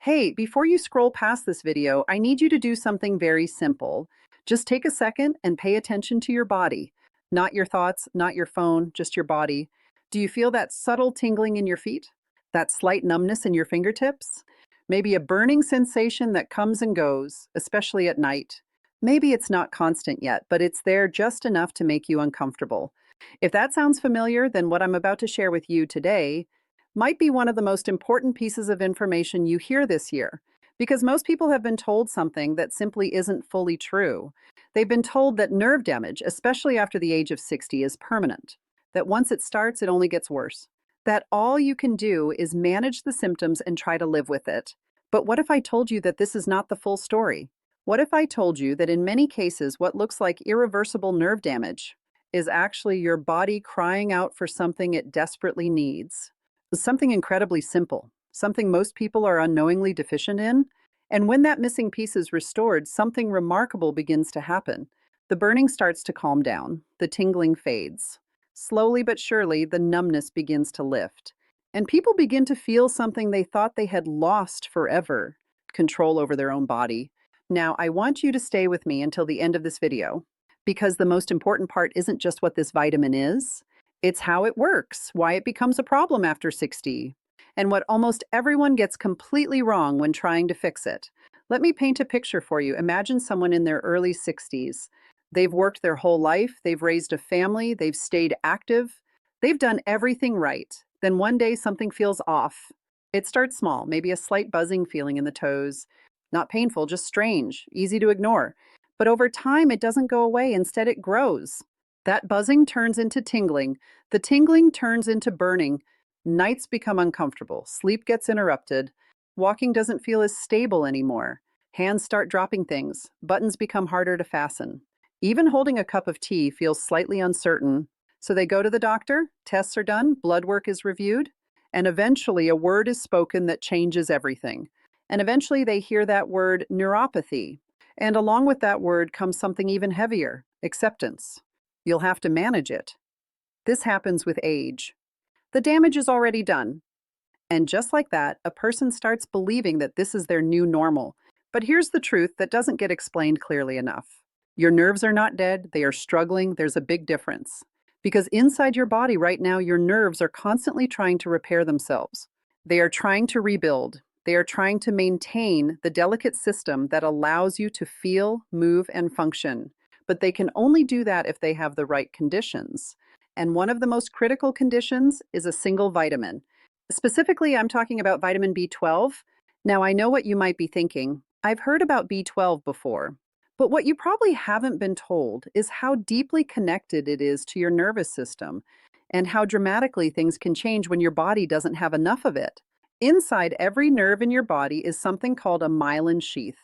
Hey, before you scroll past this video, I need you to do something very simple. Just take a second and pay attention to your body. Not your thoughts, not your phone, just your body. Do you feel that subtle tingling in your feet? That slight numbness in your fingertips? Maybe a burning sensation that comes and goes, especially at night. Maybe it's not constant yet, but it's there just enough to make you uncomfortable. If that sounds familiar, then what I'm about to share with you today might be one of the most important pieces of information you hear this year, because most people have been told something that simply isn't fully true. They've been told that nerve damage, especially after the age of 60, is permanent, that once it starts, it only gets worse, that all you can do is manage the symptoms and try to live with it. But what if I told you that this is not the full story? What if I told you that in many cases, what looks like irreversible nerve damage is actually your body crying out for something it desperately needs? Something incredibly simple, something most people are unknowingly deficient in. And when that missing piece is restored, something remarkable begins to happen. The burning starts to calm down, the tingling fades. Slowly but surely, the numbness begins to lift. And people begin to feel something they thought they had lost forever: control over their own body. Now, I want you to stay with me until the end of this video, because the most important part isn't just what this vitamin is. It's how it works, why it becomes a problem after 60, and what almost everyone gets completely wrong when trying to fix it. Let me paint a picture for you. Imagine someone in their early 60s. They've worked their whole life, they've raised a family, they've stayed active, they've done everything right. Then one day something feels off. It starts small, maybe a slight buzzing feeling in the toes. Not painful, just strange, easy to ignore. But over time, it doesn't go away. Instead, it grows. That buzzing turns into tingling. The tingling turns into burning. Nights become uncomfortable. Sleep gets interrupted. Walking doesn't feel as stable anymore. Hands start dropping things. Buttons become harder to fasten. Even holding a cup of tea feels slightly uncertain. So they go to the doctor, tests are done, blood work is reviewed, and eventually a word is spoken that changes everything. And eventually they hear that word, neuropathy. And along with that word comes something even heavier: acceptance. You'll have to manage it. This happens with age. The damage is already done. And just like that, a person starts believing that this is their new normal. But here's the truth that doesn't get explained clearly enough. Your nerves are not dead, they are struggling. There's a big difference. Because inside your body right now, your nerves are constantly trying to repair themselves. They are trying to rebuild. They are trying to maintain the delicate system that allows you to feel, move, and function. But they can only do that if they have the right conditions. And one of the most critical conditions is a single vitamin. Specifically, I'm talking about vitamin B12. Now, I know what you might be thinking. I've heard about B12 before. But what you probably haven't been told is how deeply connected it is to your nervous system and how dramatically things can change when your body doesn't have enough of it. Inside every nerve in your body is something called a myelin sheath.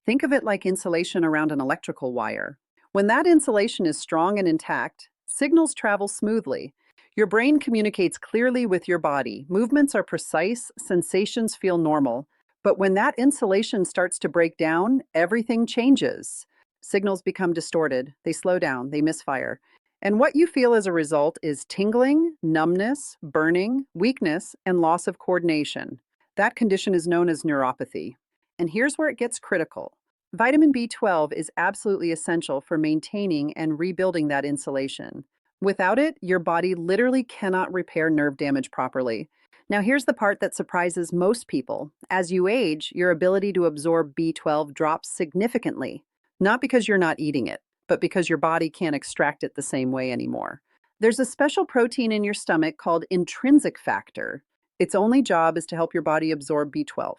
Think of it like insulation around an electrical wire. When that insulation is strong and intact, signals travel smoothly. Your brain communicates clearly with your body. Movements are precise, sensations feel normal. But when that insulation starts to break down, everything changes. Signals become distorted, they slow down, they misfire. And what you feel as a result is tingling, numbness, burning, weakness, and loss of coordination. That condition is known as neuropathy. And here's where it gets critical. Vitamin B12 is absolutely essential for maintaining and rebuilding that insulation. Without it, your body literally cannot repair nerve damage properly. Now, here's the part that surprises most people. As you age, your ability to absorb B12 drops significantly, not because you're not eating it, but because your body can't extract it the same way anymore. There's a special protein in your stomach called intrinsic factor. Its only job is to help your body absorb B12.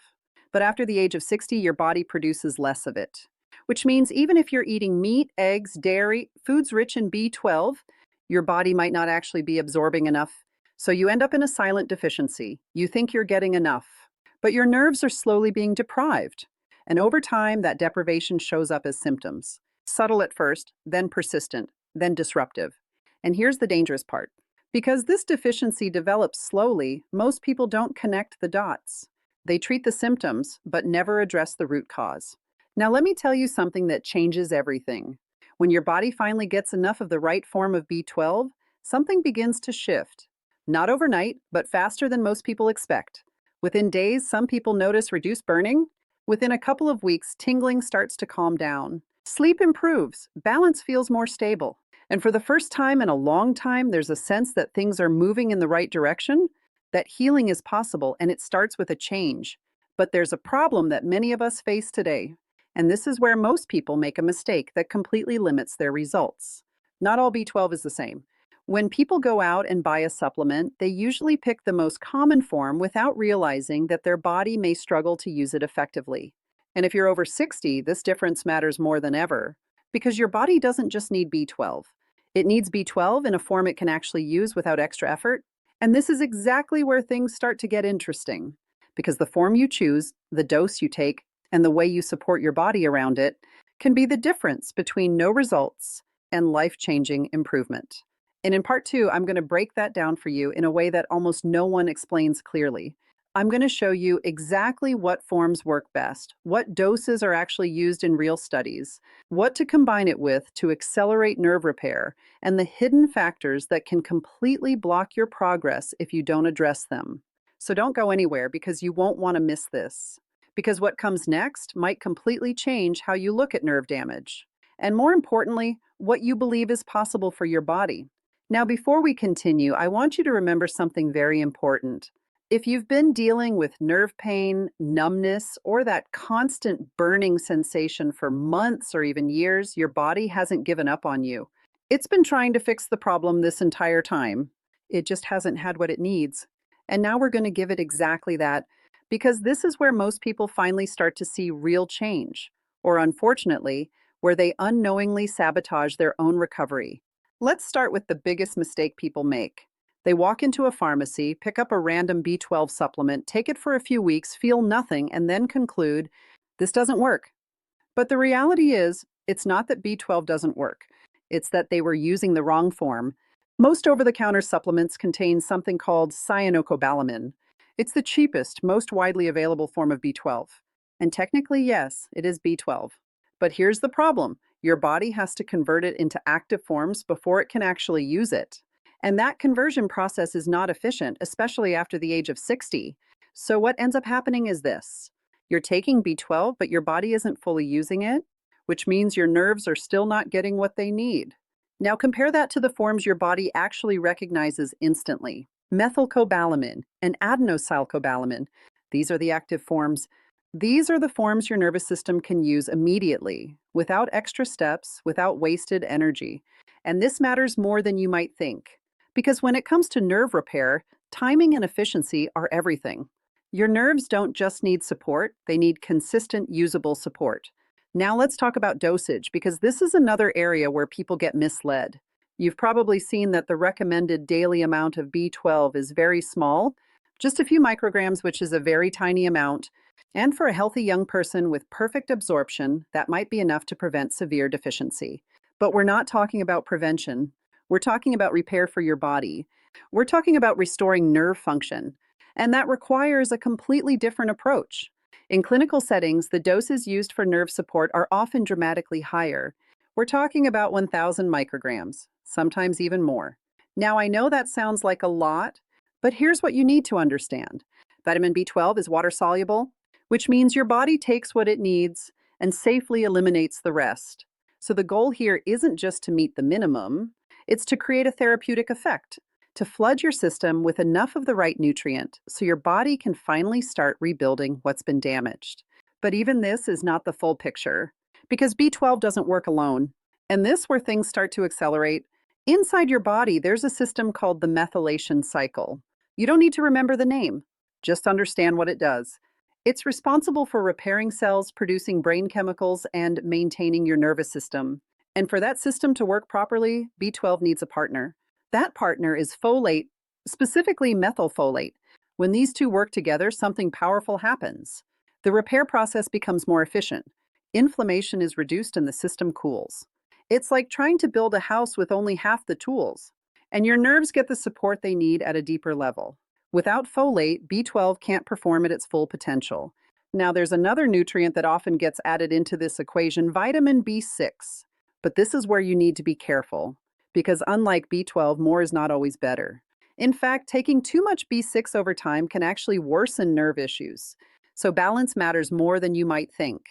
But after the age of 60, your body produces less of it, which means even if you're eating meat, eggs, dairy, foods rich in B12, your body might not actually be absorbing enough. So you end up in a silent deficiency. You think you're getting enough, but your nerves are slowly being deprived. And over time, that deprivation shows up as symptoms. Subtle at first, then persistent, then disruptive. And here's the dangerous part. Because this deficiency develops slowly, most people don't connect the dots. They treat the symptoms, but never address the root cause. Now, let me tell you something that changes everything. When your body finally gets enough of the right form of B12, something begins to shift. Not overnight, but faster than most people expect. Within days, some people notice reduced burning. Within a couple of weeks, tingling starts to calm down. Sleep improves, balance feels more stable. And for the first time in a long time, there's a sense that things are moving in the right direction, that healing is possible, and it starts with a change. But there's a problem that many of us face today. And this is where most people make a mistake that completely limits their results. Not all B12 is the same. When people go out and buy a supplement, they usually pick the most common form without realizing that their body may struggle to use it effectively. And if you're over 60, this difference matters more than ever because your body doesn't just need B12. It needs B12 in a form it can actually use without extra effort. And this is exactly where things start to get interesting because the form you choose, the dose you take, and the way you support your body around it can be the difference between no results and life-changing improvement. And in part two, I'm going to break that down for you in a way that almost no one explains clearly. I'm going to show you exactly what forms work best, what doses are actually used in real studies, what to combine it with to accelerate nerve repair, and the hidden factors that can completely block your progress if you don't address them. So don't go anywhere because you won't want to miss this. Because what comes next might completely change how you look at nerve damage. And more importantly, what you believe is possible for your body. Now, before we continue, I want you to remember something very important. If you've been dealing with nerve pain, numbness, or that constant burning sensation for months or even years, your body hasn't given up on you. It's been trying to fix the problem this entire time. It just hasn't had what it needs. And now we're going to give it exactly that, because this is where most people finally start to see real change, or unfortunately, where they unknowingly sabotage their own recovery. Let's start with the biggest mistake people make. They walk into a pharmacy, pick up a random B12 supplement, take it for a few weeks, feel nothing, and then conclude, this doesn't work. But the reality is, it's not that B12 doesn't work. It's that they were using the wrong form. Most over-the-counter supplements contain something called cyanocobalamin. It's the cheapest, most widely available form of B12. And technically, yes, it is B12. But here's the problem. Your body has to convert it into active forms before it can actually use it. And that conversion process is not efficient, especially after the age of 60. So what ends up happening is this. You're taking B12, but your body isn't fully using it, which means your nerves are still not getting what they need. Now compare that to the forms your body actually recognizes instantly. Methylcobalamin and adenosylcobalamin. These are the active forms. These are the forms your nervous system can use immediately, without extra steps, without wasted energy. And this matters more than you might think. Because when it comes to nerve repair, timing and efficiency are everything. Your nerves don't just need support, they need consistent, usable support. Now let's talk about dosage, because this is another area where people get misled. You've probably seen that the recommended daily amount of B12 is very small, just a few micrograms, which is a very tiny amount. And for a healthy young person with perfect absorption, that might be enough to prevent severe deficiency. But we're not talking about prevention. We're talking about repair for your body. We're talking about restoring nerve function. And that requires a completely different approach. In clinical settings, the doses used for nerve support are often dramatically higher. We're talking about 1,000 micrograms, sometimes even more. Now, I know that sounds like a lot, but here's what you need to understand. Vitamin B12 is water soluble, which means your body takes what it needs and safely eliminates the rest. So the goal here isn't just to meet the minimum, it's to create a therapeutic effect, to flood your system with enough of the right nutrient so your body can finally start rebuilding what's been damaged. But even this is not the full picture, because B12 doesn't work alone. And this where things start to accelerate. Inside your body, there's a system called the methylation cycle. You don't need to remember the name, just understand what it does. It's responsible for repairing cells, producing brain chemicals, and maintaining your nervous system. And for that system to work properly, B12 needs a partner. That partner is folate, specifically methylfolate. When these two work together, something powerful happens. The repair process becomes more efficient. Inflammation is reduced and the system cools. It's like trying to build a house with only half the tools. And your nerves get the support they need at a deeper level. Without folate, B12 can't perform at its full potential. Now, there's another nutrient that often gets added into this equation, vitamin B6. But this is where you need to be careful, because unlike B12, more is not always better. In fact, taking too much B6 over time can actually worsen nerve issues. So balance matters more than you might think.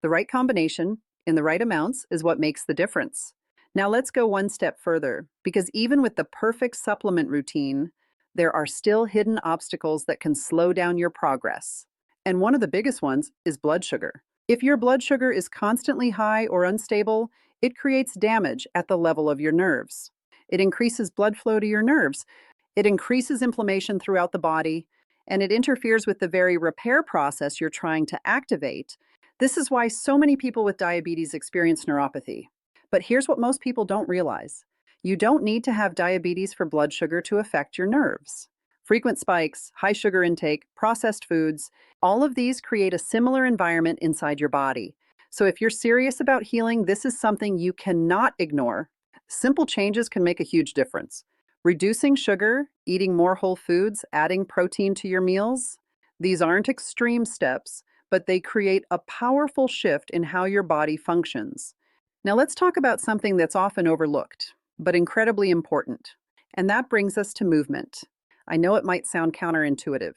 The right combination, in the right amounts, is what makes the difference. Now let's go one step further, because even with the perfect supplement routine, there are still hidden obstacles that can slow down your progress. And one of the biggest ones is blood sugar. If your blood sugar is constantly high or unstable, it creates damage at the level of your nerves. It increases blood flow to your nerves. It increases inflammation throughout the body, and it interferes with the very repair process you're trying to activate. This is why so many people with diabetes experience neuropathy. But here's what most people don't realize. You don't need to have diabetes for blood sugar to affect your nerves. Frequent spikes, high sugar intake, processed foods, all of these create a similar environment inside your body. So if you're serious about healing, this is something you cannot ignore. Simple changes can make a huge difference. Reducing sugar, eating more whole foods, adding protein to your meals, these aren't extreme steps, but they create a powerful shift in how your body functions. Now let's talk about something that's often overlooked, but incredibly important. And that brings us to movement. I know it might sound counterintuitive.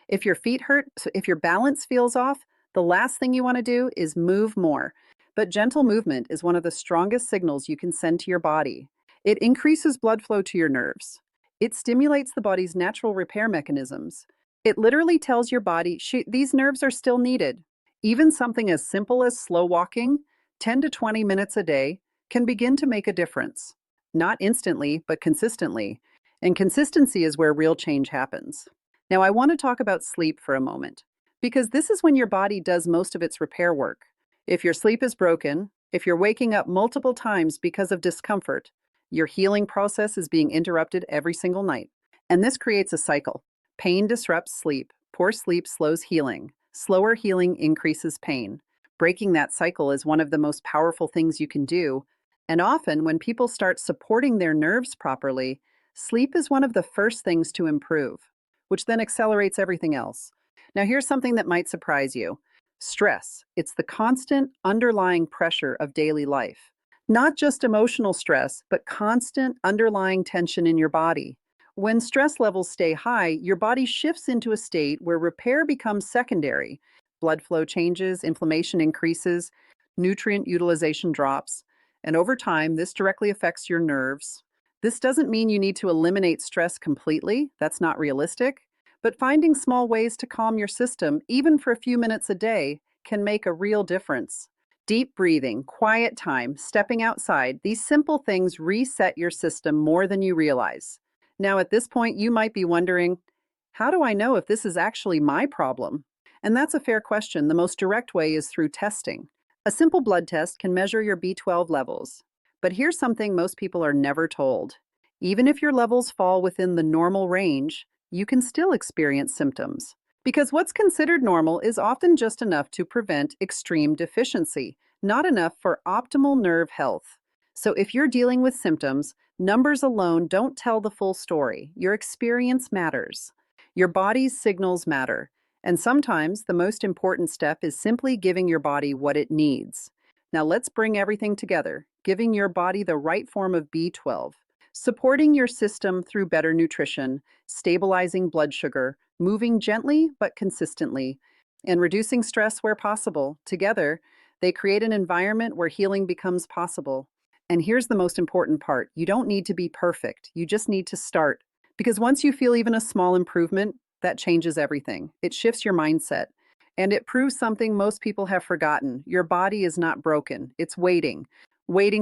If your feet hurt, if your balance feels off, the last thing you want to do is move more. But gentle movement is one of the strongest signals you can send to your body. It increases blood flow to your nerves. It stimulates the body's natural repair mechanisms. It literally tells your body, these nerves are still needed. Even something as simple as slow walking, 10 to 20 minutes a day, can begin to make a difference. Not instantly, but consistently. And consistency is where real change happens. Now, I want to talk about sleep for a moment, because this is when your body does most of its repair work. If your sleep is broken, if you're waking up multiple times because of discomfort, your healing process is being interrupted every single night. And this creates a cycle. Pain disrupts sleep. Poor sleep slows healing. Slower healing increases pain. Breaking that cycle is one of the most powerful things you can do. And often, when people start supporting their nerves properly, sleep is one of the first things to improve, which then accelerates everything else. Now, here's something that might surprise you. Stress. It's the constant underlying pressure of daily life. Not just emotional stress, but constant underlying tension in your body. When stress levels stay high, your body shifts into a state where repair becomes secondary. Blood flow changes, inflammation increases, nutrient utilization drops, and over time, this directly affects your nerves. This doesn't mean you need to eliminate stress completely. That's not realistic. But finding small ways to calm your system, even for a few minutes a day, can make a real difference. Deep breathing, quiet time, stepping outside, these simple things reset your system more than you realize. Now, at this point, you might be wondering, how do I know if this is actually my problem? And that's a fair question. The most direct way is through testing. A simple blood test can measure your B12 levels. But here's something most people are never told. Even if your levels fall within the normal range, you can still experience symptoms. Because what's considered normal is often just enough to prevent extreme deficiency, not enough for optimal nerve health. So if you're dealing with symptoms, numbers alone don't tell the full story. Your experience matters. Your body's signals matter. And sometimes the most important step is simply giving your body what it needs. Now let's bring everything together, giving your body the right form of B12, supporting your system through better nutrition, stabilizing blood sugar, moving gently but consistently, and reducing stress where possible. Together, they create an environment where healing becomes possible. And here's the most important part. You don't need to be perfect. You just need to start. Because once you feel even a small improvement, that changes everything. It shifts your mindset. And it proves something most people have forgotten. Your body is not broken. It's waiting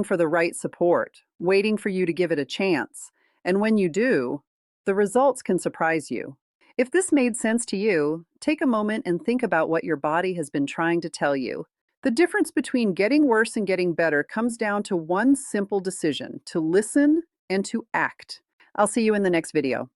for the right support, waiting for you to give it a chance. And when you do, the results can surprise you. If this made sense to you, take a moment and think about what your body has been trying to tell you. The difference between getting worse and getting better comes down to one simple decision: to listen and to act. I'll see you in the next video.